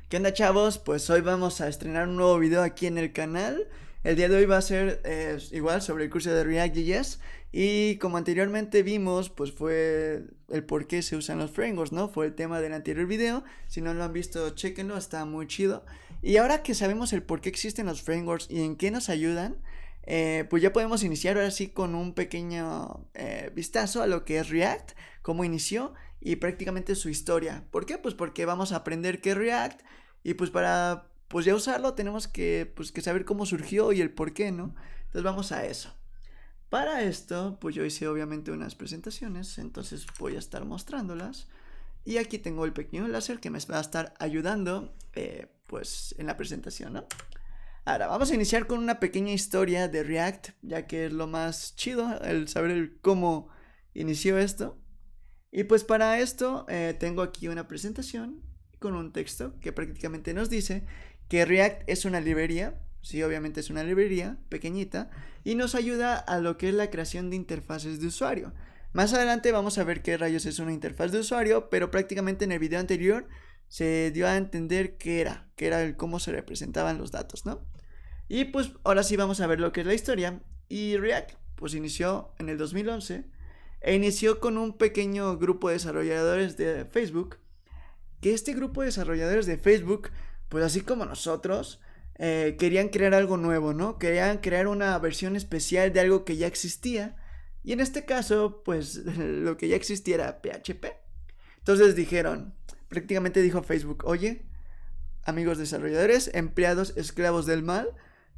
¿Qué onda, chavos? Pues hoy vamos a estrenar un nuevo video aquí en el canal. El día de hoy va a ser igual sobre el curso de React.js. Y como anteriormente vimos, pues fue el por qué se usan los frameworks, ¿no? Fue el tema del anterior video. Si no lo han visto, chéquenlo, está muy chido. Y ahora que sabemos el por qué existen los frameworks y en qué nos ayudan, pues ya podemos iniciar ahora sí con un pequeño vistazo a lo que es React, cómo inició y prácticamente su historia. ¿Por qué? Pues porque vamos a aprender qué es React y pues para pues ya usarlo tenemos que pues que saber cómo surgió y el por qué, ¿no? Entonces vamos a eso. Para esto, pues yo hice obviamente unas presentaciones, entonces voy a estar mostrándolas. Y aquí tengo el pequeño láser que me va a estar ayudando pues en la presentación, ¿no? Ahora, vamos a iniciar con una pequeña historia de React, ya que es lo más chido, el saber el cómo inició esto. Y pues para esto tengo aquí una presentación con un texto que prácticamente nos dice que React es una librería, sí, obviamente es una librería pequeñita, y nos ayuda a lo que es la creación de interfaces de usuario. Más adelante vamos a ver qué rayos es una interfaz de usuario, pero prácticamente en el video anterior se dio a entender qué era el cómo se representaban los datos, ¿no? Y pues ahora sí vamos a ver lo que es la historia. Y React pues inició en el 2011 e inició con un pequeño grupo de desarrolladores de Facebook, que este grupo de desarrolladores de Facebook, pues así como nosotros, querían crear algo nuevo, ¿no? Querían crear una versión especial de algo que ya existía. Y en este caso, pues lo que ya existía era PHP. Entonces dijeron, prácticamente dijo Facebook, oye, amigos desarrolladores, empleados esclavos del mal,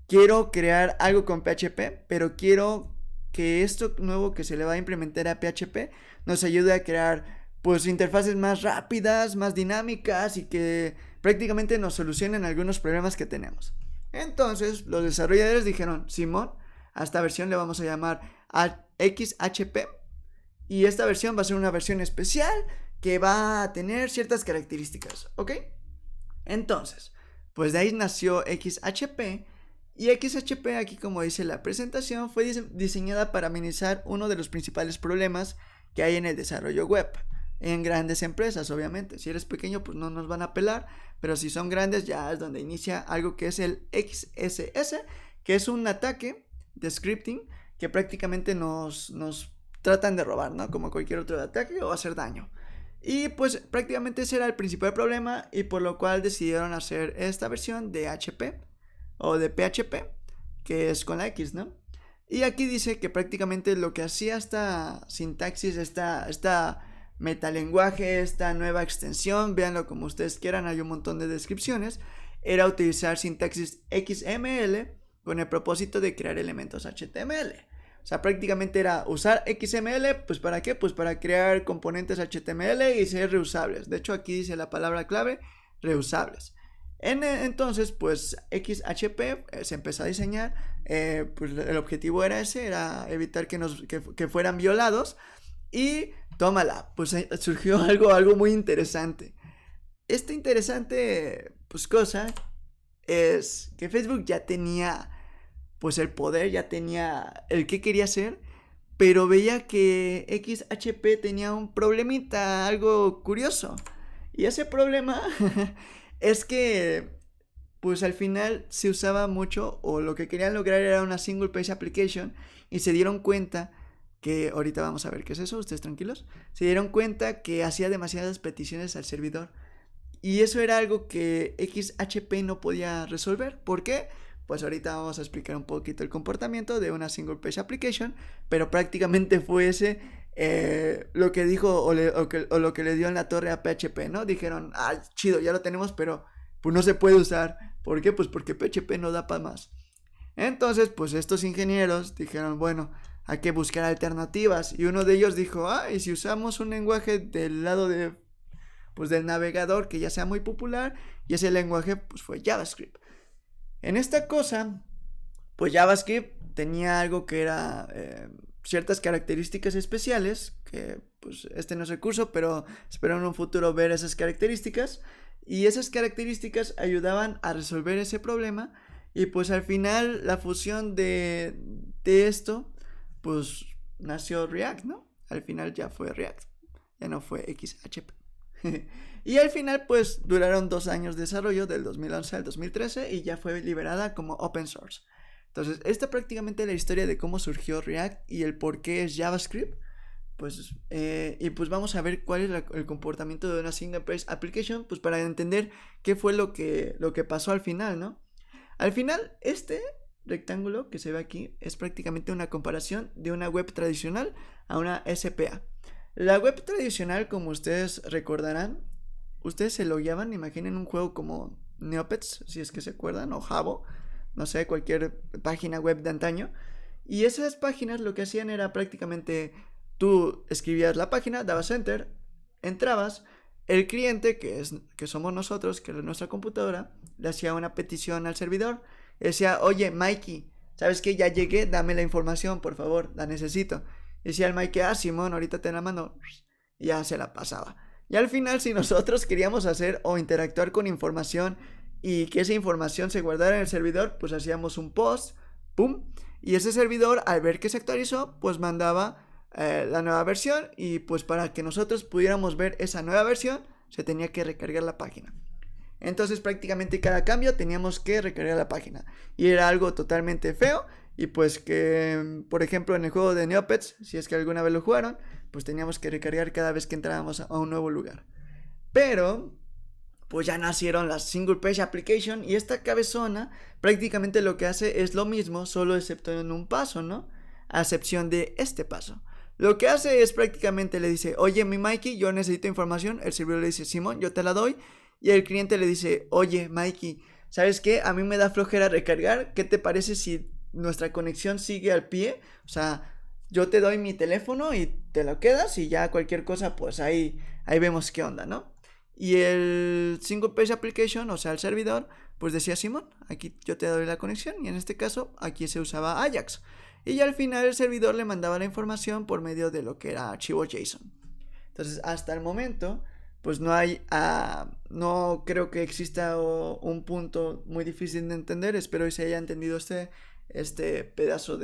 quiero crear algo con PHP, pero quiero que esto nuevo que se le va a implementar a PHP nos ayude a crear pues interfaces más rápidas, más dinámicas y que prácticamente nos solucionen algunos problemas que tenemos. Entonces los desarrolladores dijeron, Simón, a esta versión le vamos a llamar XHP y esta versión va a ser una versión especial que va a tener ciertas características, ¿ok? Entonces, pues de ahí nació XHP. Y XHP, aquí como dice la presentación, fue diseñada para minimizar uno de los principales problemas que hay en el desarrollo web. En grandes empresas, obviamente. Si eres pequeño, pues no nos van a pelar. Pero si son grandes, ya es donde inicia algo que es el XSS, que es un ataque de scripting que prácticamente nos tratan de robar, ¿no? Como cualquier otro ataque o hacer daño. Y pues prácticamente ese era el principal problema y por lo cual decidieron hacer esta versión de HP o de PHP, que es con la X, ¿no? Y aquí dice que prácticamente lo que hacía esta sintaxis, esta metalenguaje, esta nueva extensión, véanlo como ustedes quieran, hay un montón de descripciones, era utilizar sintaxis XML con el propósito de crear elementos HTML. O sea, prácticamente era usar XML, pues ¿para qué? Pues para crear componentes HTML y ser reusables. De hecho, aquí dice la palabra clave, reusables. Entonces, pues XHP se empezó a diseñar, pues el objetivo era ese, era evitar que fueran violados y tómala, pues surgió algo muy interesante. Esta interesante pues cosa es que Facebook ya tenía pues el poder, ya tenía el que quería hacer, pero veía que XHP tenía un problemita, algo curioso. Y ese problema es que pues al final se usaba mucho o lo que querían lograr era una single page application y se dieron cuenta que ahorita vamos a ver qué es eso, ustedes tranquilos, se dieron cuenta que hacía demasiadas peticiones al servidor y eso era algo que XHP no podía resolver. ¿Por qué? Pues ahorita vamos a explicar un poquito el comportamiento de una single page application, pero prácticamente fue ese lo que dijo o lo que le dio en la torre a PHP, ¿no? Dijeron, ah, chido, ya lo tenemos, pero pues no se puede usar. ¿Por qué? Pues porque PHP no da para más. Entonces, pues estos ingenieros dijeron, bueno, hay que buscar alternativas. Y uno de ellos dijo, ah, y si usamos un lenguaje del lado de, pues del navegador que ya sea muy popular, y ese lenguaje pues fue JavaScript. En esta cosa, pues JavaScript tenía algo que era ciertas características especiales, que pues este no es el curso, pero espero en un futuro ver esas características, y esas características ayudaban a resolver ese problema, y pues al final la fusión de esto, pues nació React, ¿no? Al final ya fue React, ya no fue XHP. Y al final pues duraron 2 años de desarrollo, del 2011 al 2013, y ya fue liberada como open source. Entonces, esta prácticamente la historia de cómo surgió React y el por qué es JavaScript. Y pues vamos a ver cuál es el comportamiento de una single page application, pues para entender qué fue lo que pasó al final, ¿no? Al final, este rectángulo que se ve aquí es prácticamente una comparación de una web tradicional a una SPA. La web tradicional, como ustedes recordarán, ustedes se logueaban, imaginen un juego como Neopets, si es que se acuerdan, o Jabo, no sé, cualquier página web de antaño. Y esas páginas lo que hacían era prácticamente tú escribías la página, dabas enter, entrabas, el cliente, que somos nosotros, que es nuestra computadora, le hacía una petición al servidor, decía, oye, Mikey, ¿sabes qué? Ya llegué, dame la información, por favor, la necesito. Decía el Mikey, Simón, ahorita te la mando, y ya se la pasaba. Y al final, si nosotros queríamos hacer o interactuar con información y que esa información se guardara en el servidor, pues hacíamos un post, pum, y ese servidor, al ver que se actualizó, pues mandaba la nueva versión, y pues para que nosotros pudiéramos ver esa nueva versión se tenía que recargar la página. Entonces prácticamente cada cambio teníamos que recargar la página y era algo totalmente feo. Y pues que, por ejemplo, en el juego de Neopets, si es que alguna vez lo jugaron, pues teníamos que recargar cada vez que entrábamos a un nuevo lugar. Pero pues ya nacieron las single page application, y esta cabezona prácticamente lo que hace es lo mismo, solo excepto en un paso, ¿no? A excepción de este paso. Lo que hace es prácticamente le dice, oye, mi Mikey, yo necesito información. El servidor le dice, Simón, yo te la doy. Y el cliente le dice, oye, Mikey, ¿sabes qué? A mí me da flojera recargar. ¿Qué te parece si nuestra conexión sigue al pie? O sea, yo te doy mi teléfono y te lo quedas, y ya cualquier cosa, pues ahí vemos qué onda, ¿no? Y el single page application, o sea, el servidor, pues decía, Simón, aquí yo te doy la conexión. Y en este caso, aquí se usaba Ajax. Y al final el servidor le mandaba la información por medio de lo que era archivo JSON. Entonces, hasta el momento, pues no creo que exista un punto muy difícil de entender. Espero que se haya entendido este pedazo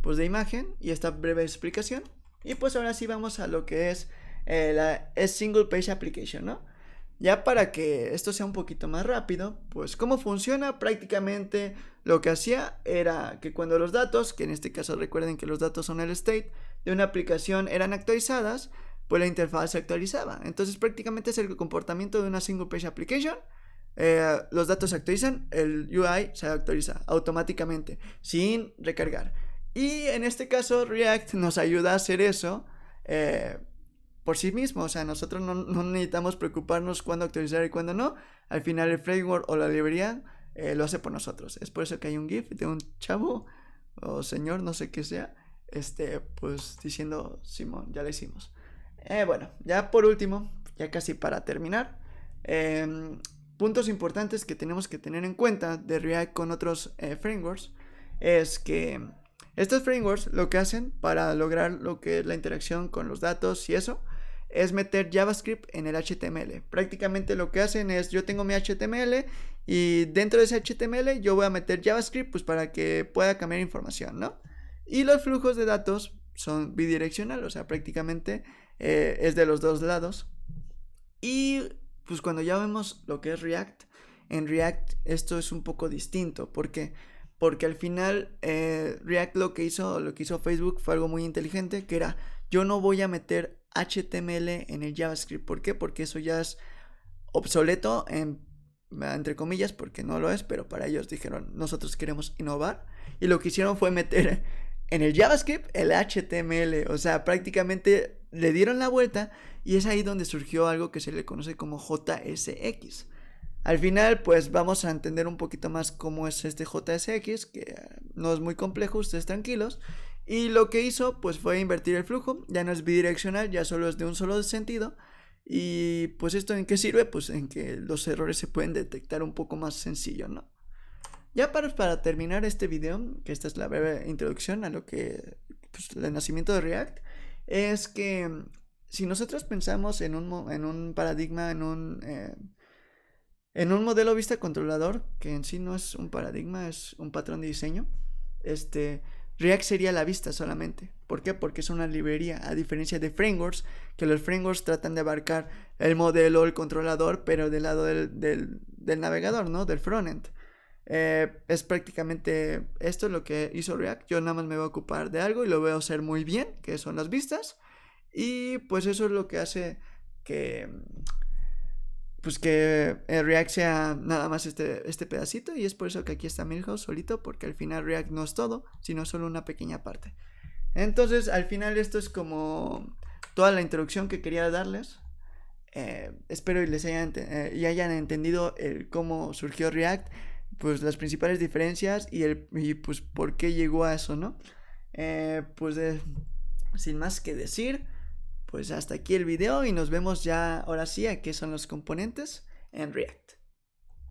pues de imagen y esta breve explicación. Y pues ahora sí vamos a lo que es la single page application, ¿no? Ya para que esto sea un poquito más rápido, pues cómo funciona. Prácticamente lo que hacía era que cuando los datos, que en este caso recuerden que los datos son el state de una aplicación, eran actualizadas, pues la interfaz se actualizaba. Entonces prácticamente es el comportamiento de una single page application. Los datos se actualizan, el UI se actualiza automáticamente, sin recargar. Y en este caso React nos ayuda a hacer eso por sí mismo. O sea, nosotros no necesitamos preocuparnos cuándo actualizar y cuándo no. Al final el framework o la librería lo hace por nosotros. Es por eso que hay un GIF de un chavo o señor, no sé qué sea, pues diciendo, Simón, ya lo hicimos. Bueno, ya por último, ya casi para terminar, puntos importantes que tenemos que tener en cuenta de React con otros frameworks es que estos frameworks lo que hacen para lograr lo que es la interacción con los datos y eso es meter JavaScript en el HTML. Prácticamente lo que hacen es, yo tengo mi HTML y dentro de ese HTML yo voy a meter JavaScript pues para que pueda cambiar información, ¿no? Y los flujos de datos son bidireccional, o sea, prácticamente es de los dos lados. Y pues cuando ya vemos lo que es React, en React esto es un poco distinto. ¿Por qué? Porque al final React lo que hizo Facebook fue algo muy inteligente, que era, yo no voy a meter HTML en el JavaScript. ¿Por qué? Porque eso ya es obsoleto, entre comillas, porque no lo es, pero para ellos dijeron, nosotros queremos innovar. Y lo que hicieron fue meter en el JavaScript el HTML. O sea, prácticamente le dieron la vuelta, y es ahí donde surgió algo que se le conoce como JSX. Al final, pues vamos a entender un poquito más cómo es este JSX, que no es muy complejo, ustedes tranquilos. Y lo que hizo, pues fue invertir el flujo, ya no es bidireccional, ya solo es de un solo sentido. Y pues esto en qué sirve, pues en que los errores se pueden detectar un poco más sencillo, ¿no? Ya para terminar este video, que esta es la breve introducción a lo que, pues, el nacimiento de React, es que si nosotros pensamos en un paradigma, en un modelo vista controlador, que en sí no es un paradigma, es un patrón de diseño, React sería la vista solamente. ¿Por qué? Porque es una librería, a diferencia de frameworks, que los frameworks tratan de abarcar el modelo, el controlador, pero del lado del navegador, ¿no? Del frontend. Es prácticamente esto lo que hizo React. Yo nada más me voy a ocupar de algo y lo voy a hacer muy bien, que son las vistas. Y pues eso es lo que hace que pues que React sea nada más este pedacito, y es por eso que aquí está Milhouse solito, porque al final React no es todo, sino solo una pequeña parte. Entonces al final esto es como toda la introducción que quería darles. Espero y les hayan entendido cómo surgió React, pues las principales diferencias y pues por qué llegó a eso, ¿no? Sin más que decir, pues hasta aquí el video y nos vemos ya ahora sí a qué son los componentes en React.